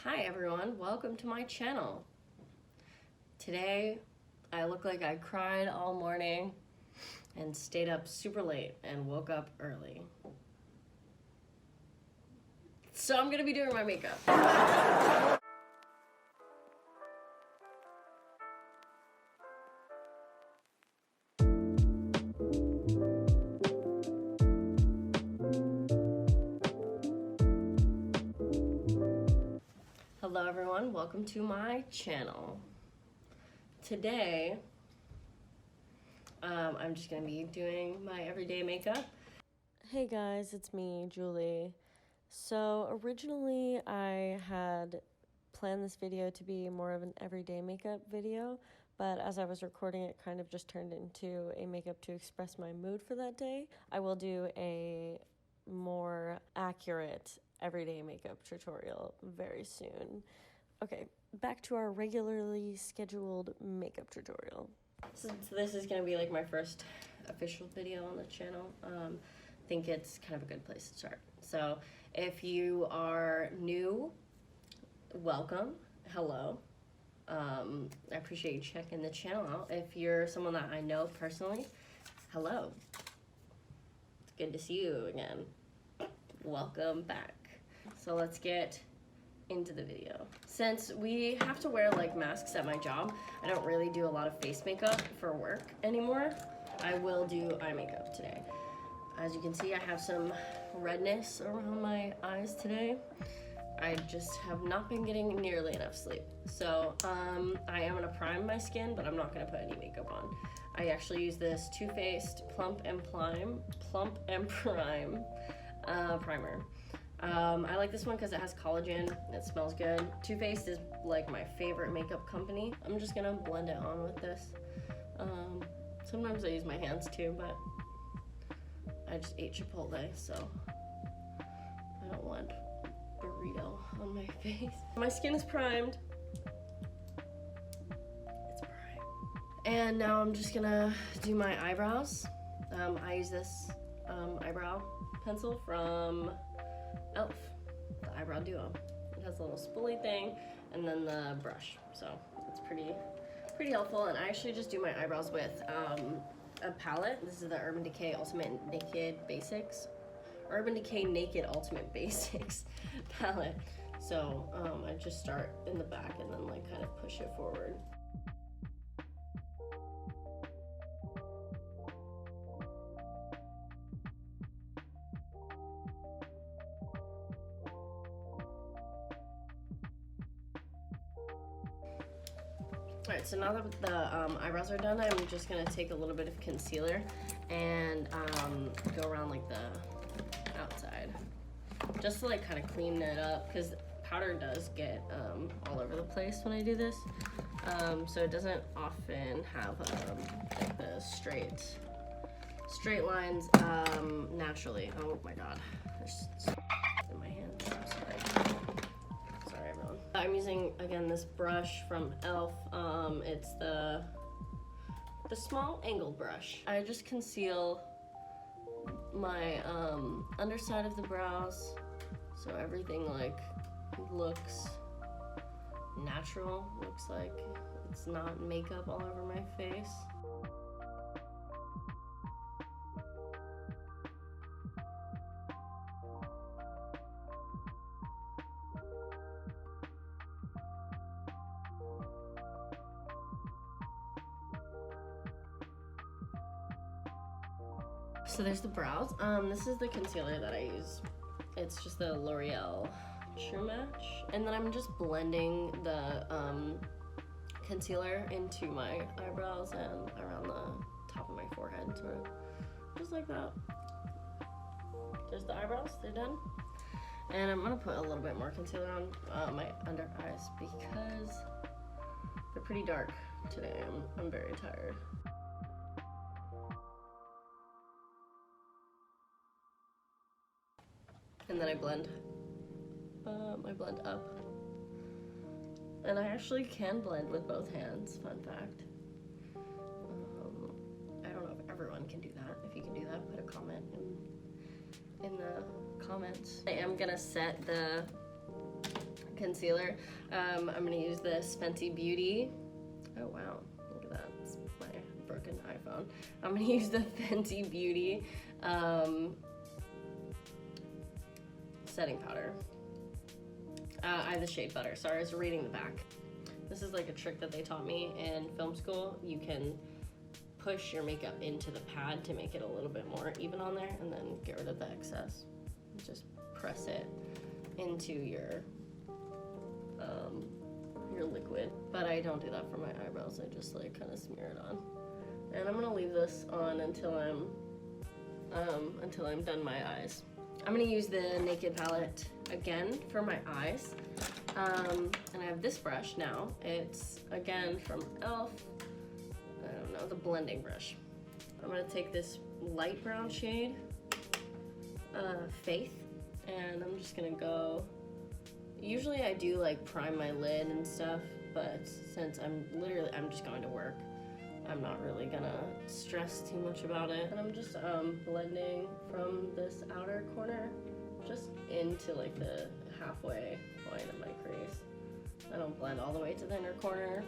Hi everyone, welcome to my channel. Today I look like I cried all morning and stayed up super late and woke up early. So I'm gonna be doing my makeup. Hello everyone, welcome to my channel. Today, I'm just gonna be doing my everyday makeup. Hey guys, it's me, Julie. So originally I had planned this video to be more of an everyday makeup video, but as I was recording it kind of just turned into a makeup to express my mood for that day. I will do a more accurate everyday makeup tutorial very soon. Okay, back to our regularly scheduled makeup tutorial. So this is gonna be like my first official video on the channel. I think it's kind of a good place to start. So if you are new, welcome, hello. I appreciate you checking the channel out. If you're someone that I know personally, hello. It's good to see you again. Welcome back. So let's get into the video. Since we have to wear like masks at my job, I don't really do a lot of face makeup for work anymore. I will do eye makeup today. As you can see, I have some redness around my eyes today. I just have not been getting nearly enough sleep. So I am gonna prime my skin, but I'm not gonna put any makeup on. I actually use this Too Faced Plump and Prime primer. I like this one because it has collagen, it smells good. Too Faced is like my favorite makeup company. I'm just gonna blend it on with this. Sometimes I use my hands too, but I just ate Chipotle, so I don't want burrito on my face. My skin is primed. It's primed. And now I'm just gonna do my eyebrows. I use this eyebrow pencil from Elf, the eyebrow duo. It has a little spoolie thing and then the brush, so it's pretty helpful. And I actually just do my eyebrows with a palette. This is the Urban Decay Naked Ultimate Basics palette. So I just start in the back and then like kind of push it forward. Alright, so now that the eyebrows are done, I'm just gonna take a little bit of concealer and go around like the outside, just to like kind of clean it up, because powder does get all over the place when I do this. So it doesn't often have like the straight lines naturally. Oh my god, there's in my hand. I'm sorry. Sorry everyone. I'm using again this brush from Elf. It's the small angled brush. I just conceal my underside of the brows so everything like looks natural, looks like it's not makeup all over my face. So there's the brows. This is the concealer that I use. It's just the L'Oreal True Match. And then I'm just blending the concealer into my eyebrows and around the top of my forehead, sort of. Just like that. There's the eyebrows, they're done. And I'm gonna put a little bit more concealer on my under eyes because they're pretty dark today. I'm very tired. And then I blend up. And I actually can blend with both hands, fun fact. I don't know if everyone can do that. If you can do that, put a comment in the comments. I am gonna set the concealer. I'm gonna use this Fenty Beauty. Oh wow, look at that, it's my broken iPhone. I'm gonna use the Fenty Beauty setting powder. I have the shade Butter. Sorry, I was reading the back. This is like a trick that they taught me in film school. You can push your makeup into the pad to make it a little bit more even on there, and then get rid of the excess. Just press it into your liquid. But I don't do that for my eyebrows. I just like kind of smear it on. And I'm gonna leave this on until I'm done my eyes. I'm gonna use the Naked palette again for my eyes. And I have this brush now. It's again from e.l.f. I don't know, the blending brush. I'm gonna take this light brown shade, Faith, and I'm just gonna go. Usually I do like prime my lid and stuff, but since I'm just going to work, I'm not really gonna stress too much about it. And I'm just blending from this outer corner just into like the halfway point of my crease. I don't blend all the way to the inner corner,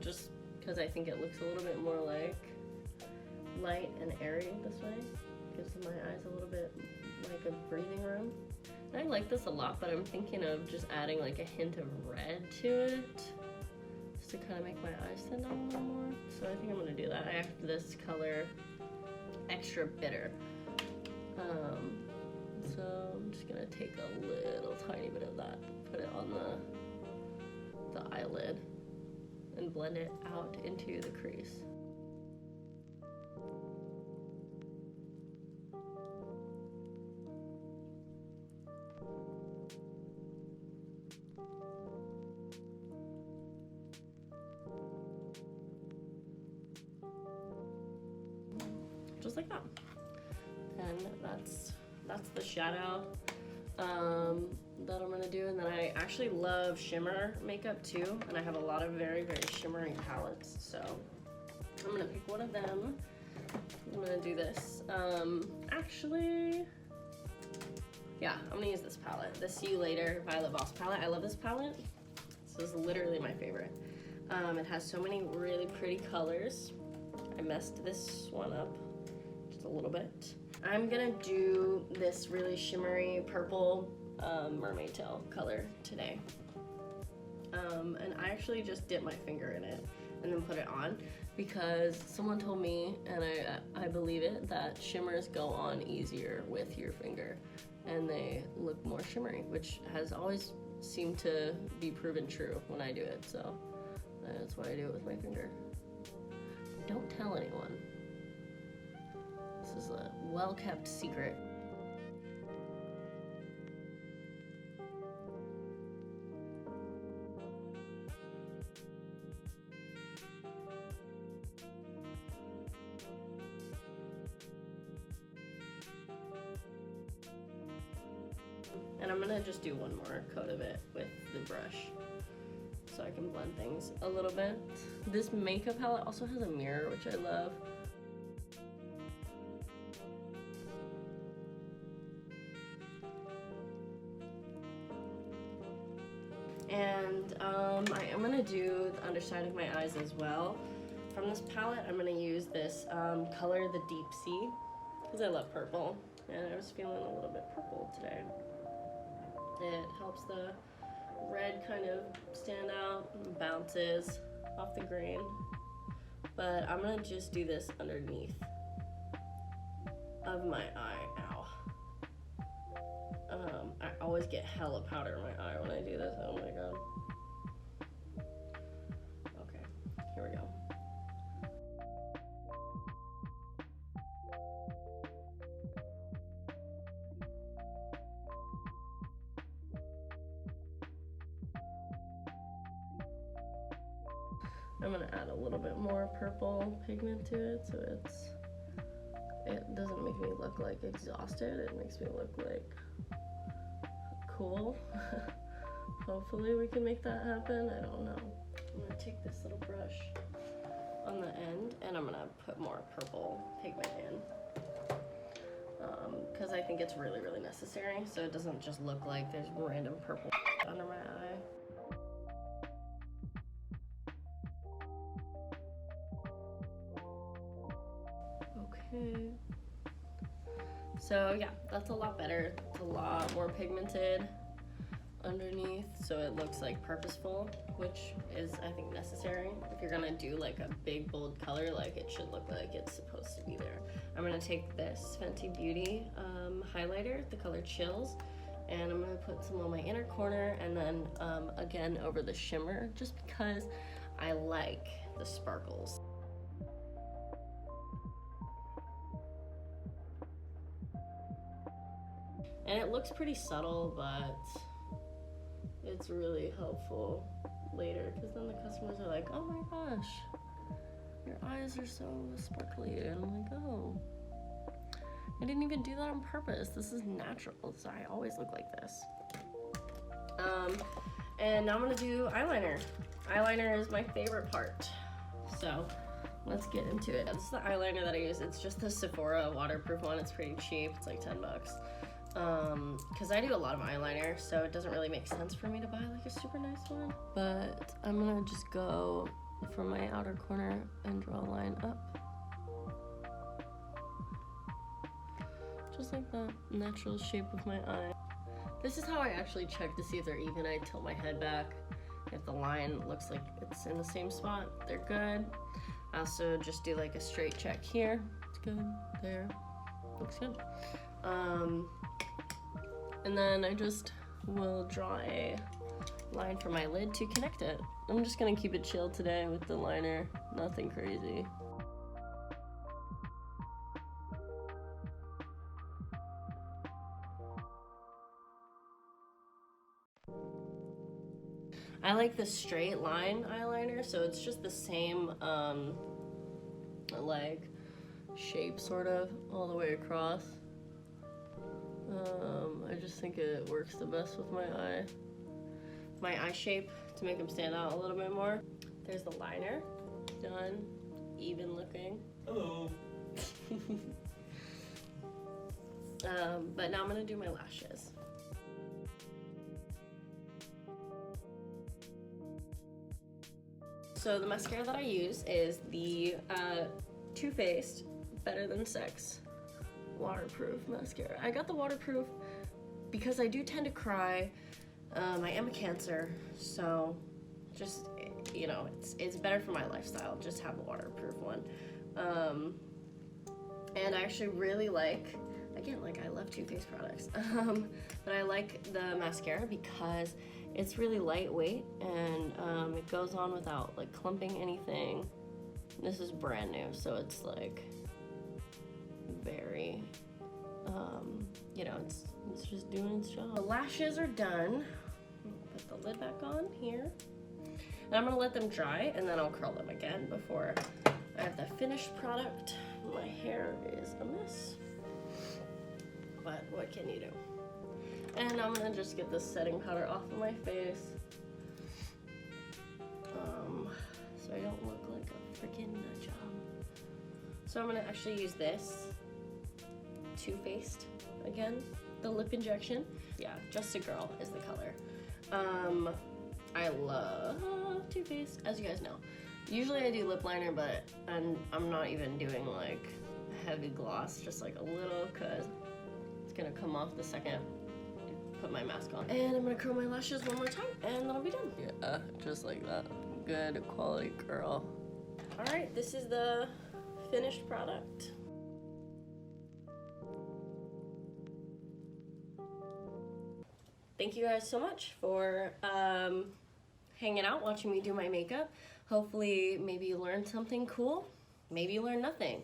just because I think it looks a little bit more like light and airy this way. Gives my eyes a little bit like a breathing room. And I like this a lot, but I'm thinking of just adding like a hint of red to it, just to kind of make my eyes stand out a little more. So I think I'm gonna do that. I have this color Extra Bitter. So I'm just gonna take a little tiny bit of that, put it on the eyelid, and blend it out into the crease. Just like that. And that's the shadow that I'm gonna do. And then I actually love shimmer makeup too, and I have a lot of very, very shimmery palettes. So I'm gonna pick one of them. I'm gonna do this. Actually, yeah, I'm gonna use this palette, the See You Later Violet Voss palette. I love this palette. This is literally my favorite. It has so many really pretty colors. I messed this one up just a little bit. I'm gonna do this really shimmery purple mermaid tail color today. And I actually just dip my finger in it and then put it on, because someone told me, and I believe it, that shimmers go on easier with your finger and they look more shimmery, which has always seemed to be proven true when I do it. So that's why I do it with my finger. Don't tell anyone. This is a well-kept secret. And I'm gonna just do one more coat of it with the brush so I can blend things a little bit. This makeup palette also has a mirror, which I love. And I am gonna do the underside of my eyes as well. From this palette, I'm gonna use this color, the Deep Sea, because I love purple, and I was feeling a little bit purple today. It helps the red kind of stand out and bounces off the green. But I'm gonna just do this underneath of my eye. Ow. I always get hella powder in my eye when I do this. Oh my god. Okay, here we go. I'm gonna add a little bit more purple pigment to it, so it doesn't make me look like exhausted. It makes me look like cool. Hopefully we can make that happen. I don't know. I'm gonna take this little brush on the end and I'm gonna put more purple pigment in. because I think it's really, really necessary, so it doesn't just look like there's random purple under my eye. Okay. So yeah, that's a lot better. It's a lot more pigmented underneath, so it looks like purposeful, which is, I think, necessary. If you're gonna do like a big bold color, like it should look like it's supposed to be there. I'm gonna take this Fenty Beauty highlighter, the color Chills, and I'm gonna put some on my inner corner, and then again over the shimmer, just because I like the sparkles. And it looks pretty subtle, but it's really helpful later, because then the customers are like, oh my gosh, your eyes are so sparkly. And I'm like, oh, I didn't even do that on purpose. This is natural, so I always look like this. And now I'm gonna do eyeliner. Eyeliner is my favorite part, so let's get into it. This is the eyeliner that I use. It's just the Sephora waterproof one. It's pretty cheap. It's like 10 bucks. Because I do a lot of eyeliner, so it doesn't really make sense for me to buy like a super nice one. But I'm gonna just go from my outer corner and draw a line up. Just like the natural shape of my eye. This is how I actually check to see if they're even. I tilt my head back. If the line looks like it's in the same spot, they're good. I also just do like a straight check here. It's good. There. Looks good. And then I just will draw a line for my lid to connect it. I'm just gonna keep it chill today with the liner, nothing crazy. I like the straight line eyeliner, so it's just the same like shape sort of all the way across. I just think it works the best with my eye shape to make them stand out a little bit more. There's the liner, done, even looking. Hello. But now I'm gonna do my lashes. So the mascara that I use is the Too Faced Better Than Sex waterproof mascara. I got the waterproof because I do tend to cry. I am a Cancer, so just, you know, it's better for my lifestyle. Just have a waterproof one. And I actually really like, again, like I love Too Faced products, but I like the mascara because it's really lightweight and it goes on without like clumping anything. This is brand new, so it's like very, you know, it's just doing its job. The lashes are done. Put the lid back on here. And I'm gonna let them dry and then I'll curl them again before I have the finished product. My hair is a mess, but what can you do? And I'm gonna just get this setting powder off of my face, so I don't look like a freaking nut job. So I'm gonna actually use this Too Faced again, the lip injection. Yeah, Just a Girl is the color. I love Too Faced, as you guys know. Usually I do lip liner, but I'm not even doing like heavy gloss, just like a little, cause it's gonna come off the second I put my mask on. And I'm gonna curl my lashes one more time, and then I'll be done. Yeah, just like that. Good quality girl. All right, this is the finished product. Thank you guys so much for hanging out, watching me do my makeup. Hopefully, maybe you learned something cool. Maybe you learned nothing.